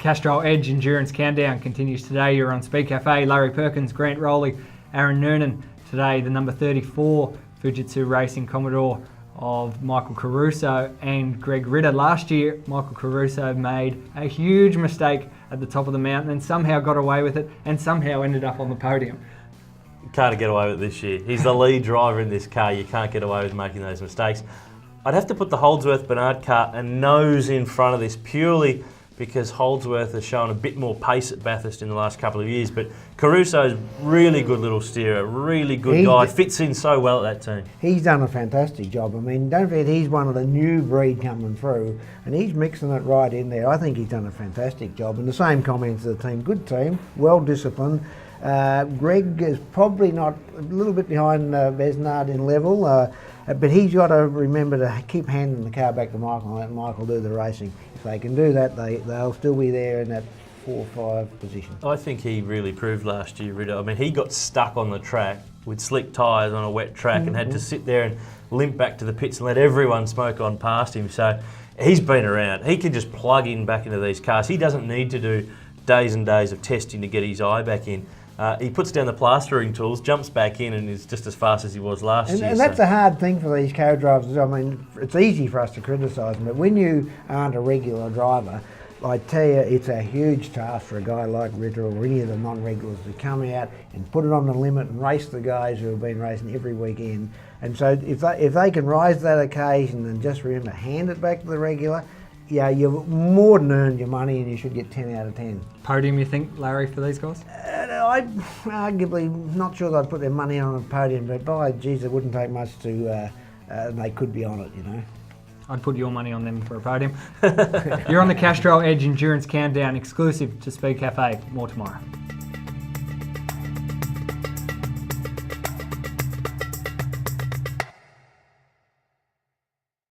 Castrol Edge Endurance Countdown continues today. You're on Speed Cafe. Larry Perkins, Grant Rowley, Aaron Noonan. Today, the number 34 Fujitsu Racing Commodore of Michael Caruso and Greg Ritter. Last year, Michael Caruso made a huge mistake at the top of the mountain and somehow got away with it and somehow ended up on the podium. You can't get away with it this year. He's the lead driver in this car. You can't get away with making those mistakes. I'd have to put the Holdsworth Bernard car a nose in front of this purely because Holdsworth has shown a bit more pace at Bathurst in the last couple of years, but Caruso's really good little steerer, really good guy, fits in so well at that team. He's done a fantastic job. I mean, don't forget he's one of the new breed coming through and he's mixing it right in there. I think he's done a fantastic job, and the same comments of the team. Good team, well disciplined. Greg is probably not a little bit behind Besnard in level, but he's got to remember to keep handing the car back to Michael and let Michael do the racing. If they can do that, they'll still be there in that 4 or 5 position. I think he really proved last year, Ritter. I mean, he got stuck on the track with slick tyres on a wet track and had to sit there and limp back to the pits and let everyone smoke on past him. So he's been around. He can just plug in back into these cars. He doesn't need to do days and days of testing to get his eye back in. He puts down the plastering tools, jumps back in and is just as fast as he was last year. And that's a hard thing for these co-drivers. I mean, it's easy for us to criticise them, but when you aren't a regular driver, I tell you, it's a huge task for a guy like Ritter or any of the non-regulars to come out and put it on the limit and race the guys who have been racing every weekend. And so if they can rise to that occasion and just remember, hand it back to the regular, yeah, you've more than earned your money and you should get 10 out of 10. Podium, you think, Larry, for these guys? I'm arguably not sure they'd put their money on a podium, but by geez, it wouldn't take much to, they could be on it, you know. I'd put your money on them for a podium. You're on the Castrol Edge Endurance Countdown, exclusive to Speed Cafe. More tomorrow.